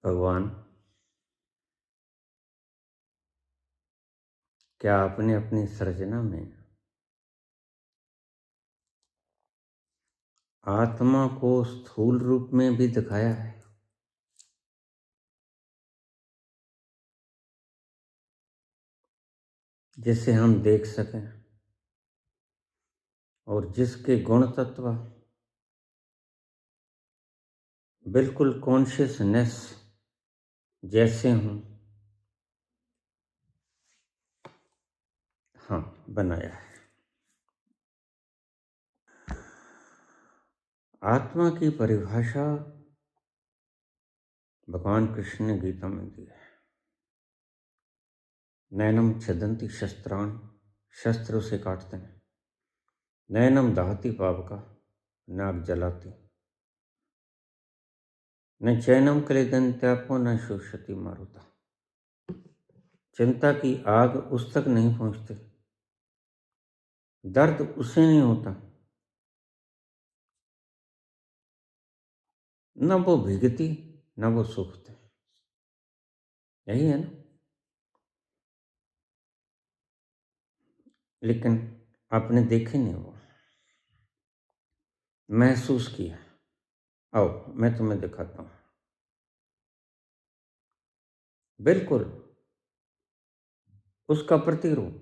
भगवान, क्या आपने अपनी सृजना में आत्मा को स्थूल रूप में भी दिखाया है? जिसे हम देख सकें और जिसके गुण तत्व बिल्कुल कॉन्शियसनेस जैसे हों। हाँ, बनाया है। आत्मा की परिभाषा भगवान कृष्ण ने गीता में दी है। नैनम छदंती शस्त्राणि, शस्त्र उसे काटते हैं। नैनम दहति पावका, नाक जलाती। न चैनम क्लेदन्त्यापो न शोषति मारुता। चिंता की आग उस तक नहीं पहुंचती, दर्द उसे नहीं होता, न वो भीगती न वो सूखती। यही है ना। लेकिन आपने देखे नहीं, वो महसूस किया। आओ मैं तुम्हें दिखाता हूं। बिल्कुल उसका प्रतिरूप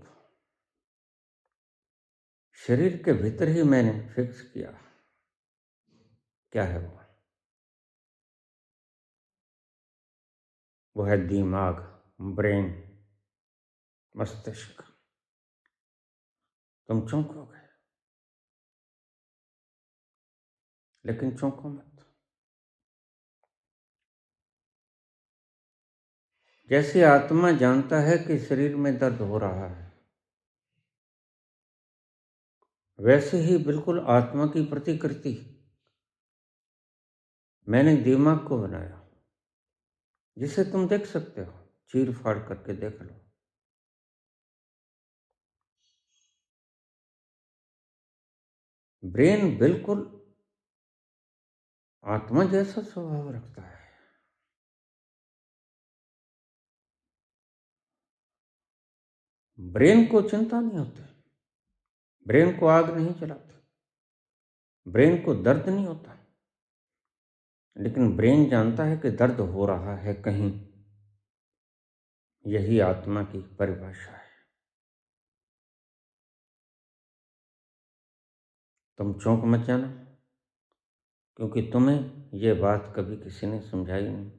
शरीर के भीतर ही मैंने फिक्स किया। क्या है वो? वो है दिमाग, ब्रेन, मस्तिष्क। तुम चौंकोगे, लेकिन चौंको मत। जैसे आत्मा जानता है कि शरीर में दर्द हो रहा है, वैसे ही बिल्कुल आत्मा की प्रतिकृति मैंने दिमाग को बनाया, जिसे तुम देख सकते हो। चीर फाड़ करके देख लो। ब्रेन बिल्कुल आत्मा जैसा स्वभाव रखता है। ब्रेन को चिंता नहीं होती, ब्रेन को आग नहीं जलाती, ब्रेन को दर्द नहीं होता। लेकिन ब्रेन जानता है कि दर्द हो रहा है कहीं। यही आत्मा की परिभाषा है। तुम चौंक मत जाना, क्योंकि तुम्हें ये बात कभी किसी ने समझाई नहीं।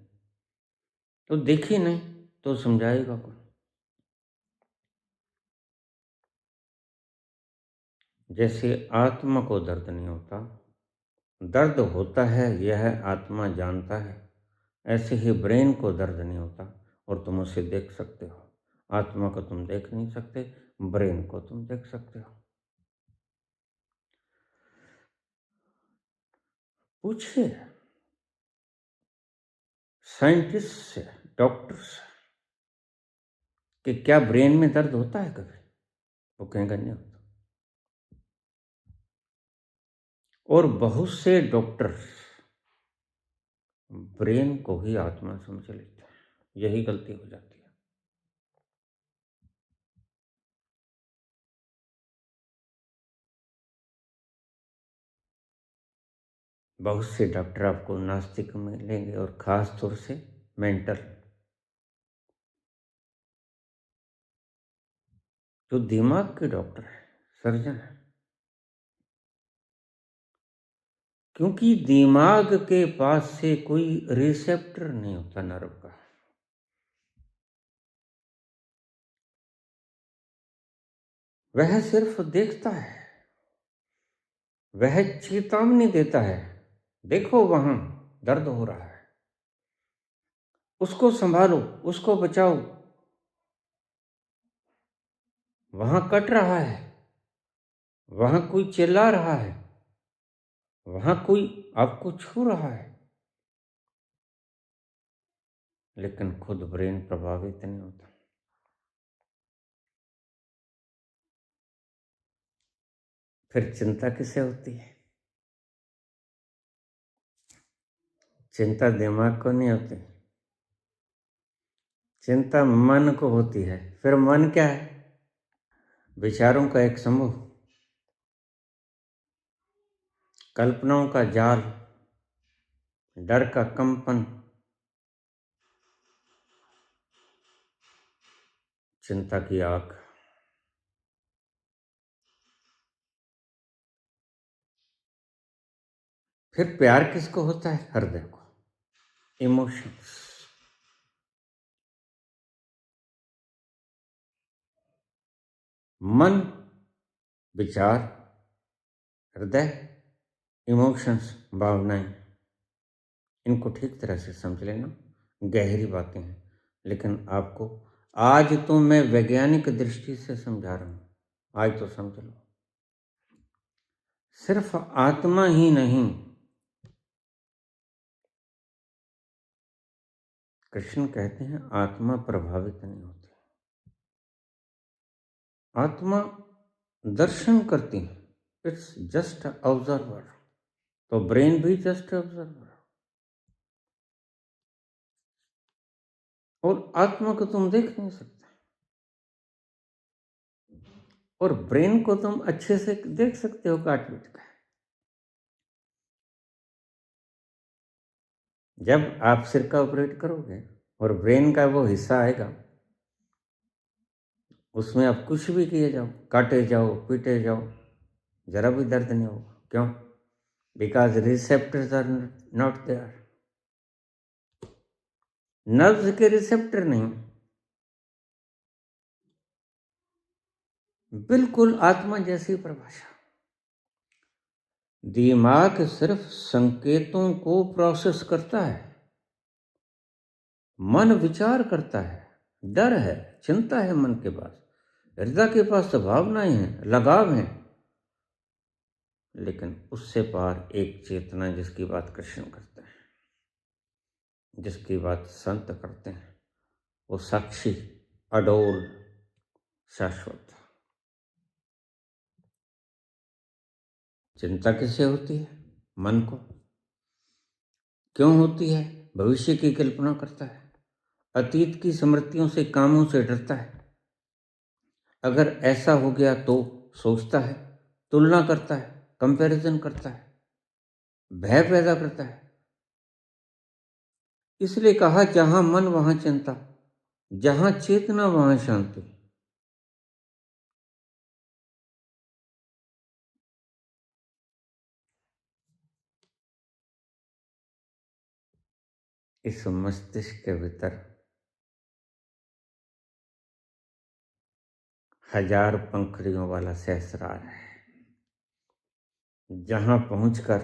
तो देखी नहीं तो समझाएगा कौन? जैसे आत्मा को दर्द नहीं होता, दर्द होता है यह आत्मा जानता है, ऐसे ही ब्रेन को दर्द नहीं होता और तुम उसे देख सकते हो। आत्मा को तुम देख नहीं सकते, ब्रेन को तुम देख सकते हो। पूछिए साइंटिस्ट से, डॉक्टर से, कि क्या ब्रेन में दर्द होता है कभी? वो कहेंगे नहीं होता। और बहुत से डॉक्टर ब्रेन को ही आत्मा समझ लेते हैं। यही गलती हो जाती है। बहुत से डॉक्टर आपको नास्तिक मिलेंगे, और खास तौर से मेंटल, जो दिमाग के डॉक्टर है, सर्जन है। क्योंकि दिमाग के पास से कोई रिसेप्टर नहीं होता नर्व का। वह सिर्फ देखता है, वह चेतावनी देता है, देखो वहां दर्द हो रहा है, उसको संभालो, उसको बचाओ, वहां कट रहा है, वहां कोई चिल्ला रहा है, वहां कोई आपको छू रहा है। लेकिन खुद ब्रेन प्रभावित नहीं होता। फिर चिंता किसे होती है? चिंता दिमाग को नहीं होती, चिंता मन को होती है। फिर मन क्या है? विचारों का एक समूह, कल्पनाओं का जाल, डर का कंपन, चिंता की आग। फिर प्यार किसको होता है? हृदय को, इमोशंस। मन, विचार, हृदय, इमोशंस, भावनाएं, इनको ठीक तरह से समझ लेना। गहरी बातें हैं, लेकिन आपको आज तो मैं वैज्ञानिक दृष्टि से समझा रहा हूं। आज तो समझ लो। सिर्फ आत्मा ही नहीं, कृष्ण कहते हैं आत्मा प्रभावित नहीं होती। आत्मा दर्शन करती है, इट्स जस्ट ऑब्जर्वर। तो ब्रेन भी जस्ट ऑब्जर्वर। और आत्मा को तुम देख नहीं सकते, और ब्रेन को तुम अच्छे से देख सकते हो काट पीट का। जब आप सिर का ऑपरेट करोगे और ब्रेन का वो हिस्सा आएगा, उसमें आप कुछ भी किए जाओ, काटे जाओ, पीटे जाओ, जरा भी दर्द नहीं होगा। क्यों? Because receptors are not there. Nerves के रिसेप्टर नहीं। बिल्कुल आत्मा जैसी परिभाषा। दिमाग सिर्फ संकेतों को प्रोसेस करता है, मन विचार करता है। डर है, चिंता है मन के पास, हृदय के पास तो भावनाएं हैं, लगाव हैं, लेकिन उससे पार एक चेतना जिसकी बात कृष्ण करते हैं, जिसकी बात संत करते हैं, वो साक्षी, अडोल, शाश्वत। चिंता किससे होती है? मन को। क्यों होती है? भविष्य की कल्पना करता है, अतीत की स्मृतियों से, कामों से डरता है। अगर ऐसा हो गया तो सोचता है, तुलना करता है, कंपैरिजन करता है, भय पैदा करता है। इसलिए कहा जहां मन वहां चिंता, जहां चेतना वहां शांति। इस मस्तिष्क के भीतर 1000 पंखुड़ियों वाला सहस्रार है, जहां पहुंचकर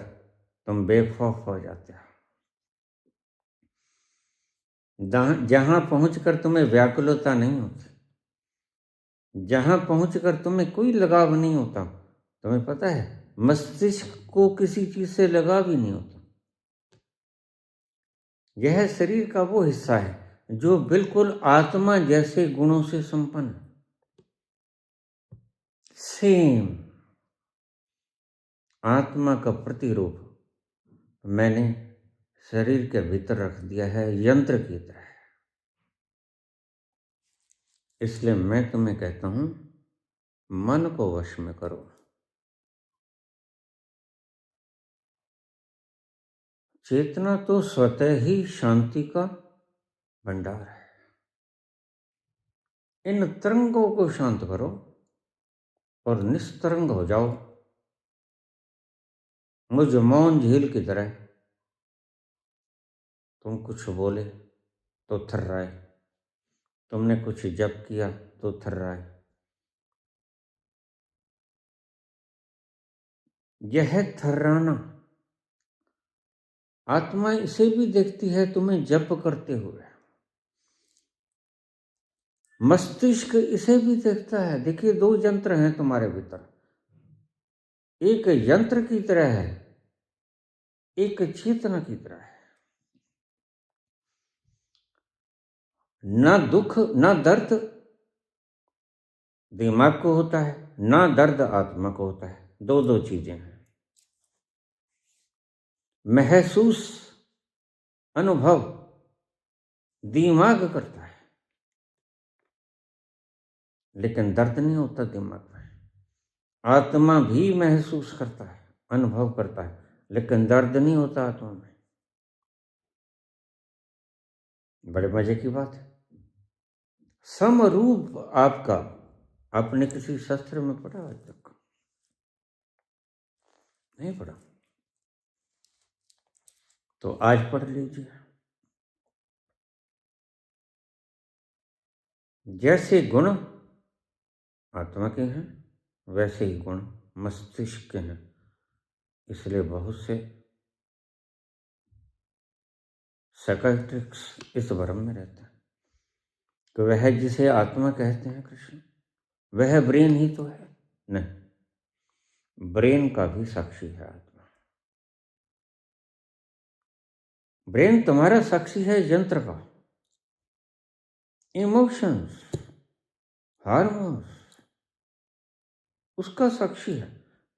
तुम बेखौफ हो जाते हो, जहां पहुंचकर तुम्हें व्याकुलता नहीं होती, जहां पहुंचकर तुम्हें कोई लगाव नहीं होता। तुम्हें पता है, मस्तिष्क को किसी चीज से लगाव ही नहीं होता। यह शरीर का वो हिस्सा है जो बिल्कुल आत्मा जैसे गुणों से संपन्न, सेम आत्मा का प्रतिरूप मैंने शरीर के भीतर रख दिया है, यंत्र की तरह। इसलिए मैं तुम्हें कहता हूं, मन को वश में करो। चेतना तो स्वतः ही शांति का भंडार है। इन तरंगों को शांत करो और निस्तरंग हो जाओ, मुझ मौन झील की तरह। तुम कुछ बोले तो थर्राए, तुमने कुछ जप किया तो थर्राए। यह थर्राना, आत्मा इसे भी देखती है तुम्हें जप करते हुए, मस्तिष्क इसे भी देखता है। देखिए, 2 यंत्र हैं तुम्हारे भीतर, एक यंत्र की तरह है, एक चेतना की तरह है। ना दुख ना दर्द दिमाग को होता है, ना दर्द आत्मा को होता है। 2 चीजें हैं। महसूस, अनुभव दिमाग करता है, लेकिन दर्द नहीं होता दिमाग में। आत्मा भी महसूस करता है, अनुभव करता है, लेकिन दर्द नहीं होता आत्मा में। बड़े मजे की बात है। समरूप आपका आपने किसी शास्त्र में पढ़ा आज तक? नहीं पढ़ा? तो आज पढ़ लीजिए। जैसे गुण आत्मा के हैं, वैसे ही गुण मस्तिष्क के हैं। इसलिए बहुत से साइकियाट्रिक्स इस भ्रम में रहते हैं कि वह जिसे आत्मा कहते हैं कृष्ण, वह ब्रेन ही तो है। नहीं, ब्रेन का भी साक्षी है आत्मा। ब्रेन तुम्हारा साक्षी है यंत्र का, इमोशंस, हार्मोन्स उसका साक्षी है।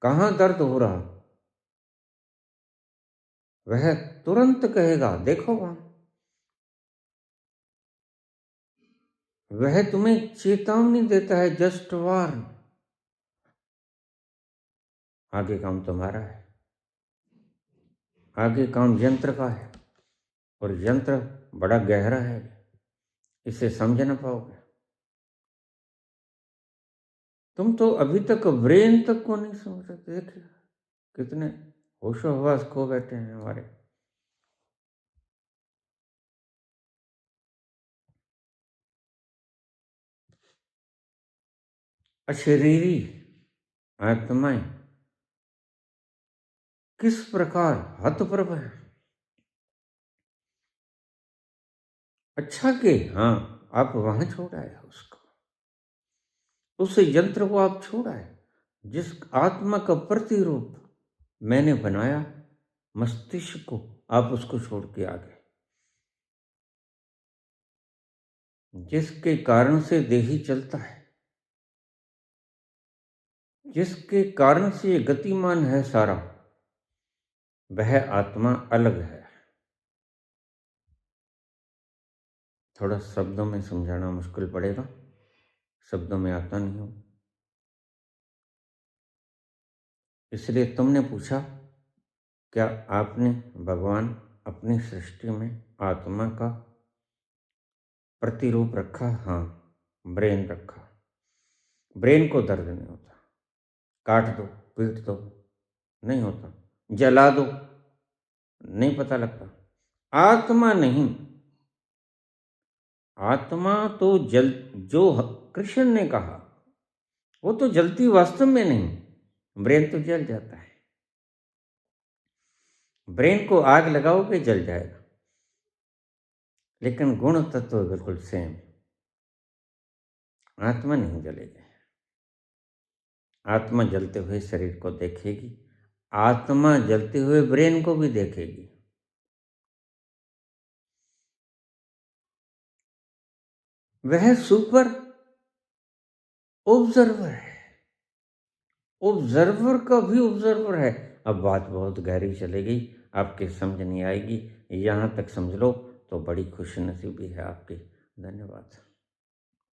कहाँ दर्द हो रहा वह तुरंत कहेगा, देखो वहां। वह तुम्हें चेतावनी देता है, जस्ट वार्न। आगे काम तुम्हारा है, आगे काम यंत्र का है, और यंत्र बड़ा गहरा है, इसे समझ ना पाओगे। तुम तो अभी तक ब्रेन तक को नहीं समझ सकते। देखिए कितने होशो हवास खो बैठे हैं हमारे। अशरीरी आत्माएं किस प्रकार हतप्रभ है। अच्छा कि हाँ आप वहां छोड़ आए उसको, उस यंत्र को आप छोड़ आए जिस आत्मा का प्रतिरूप मैंने बनाया, मस्तिष्क को आप उसको छोड़ के आ गए, जिसके कारण से देही चलता है, जिसके कारण से ये गतिमान है सारा, वह आत्मा अलग है। थोड़ा शब्दों में समझाना मुश्किल पड़ेगा, शब्दों में आता नहीं हो, इसलिए तुमने पूछा क्या आपने भगवान अपनी सृष्टि में आत्मा का प्रतिरूप रखा? हाँ, ब्रेन रखा। ब्रेन को दर्द नहीं होता, काट दो, पीट दो, नहीं होता, जला दो, नहीं पता लगता। आत्मा नहीं, आत्मा तो जल, जो कृष्ण ने कहा वो तो जलती वास्तव में नहीं, ब्रेन तो जल जाता है। ब्रेन को आग लगाओगे जल जाएगा, लेकिन गुण तत्व बिल्कुल सेम। आत्मा नहीं जलेगी। आत्मा जलते हुए शरीर को देखेगी, आत्मा जलते हुए ब्रेन को भी देखेगी। वह सुपर ऑब्जर्वर है, ऑब्जर्वर का भी ऑब्जर्वर है। अब बात बहुत गहरी चलेगी, आपके समझ नहीं आएगी। यहाँ तक समझ लो तो बड़ी खुश नसीबी है आपकी। धन्यवाद।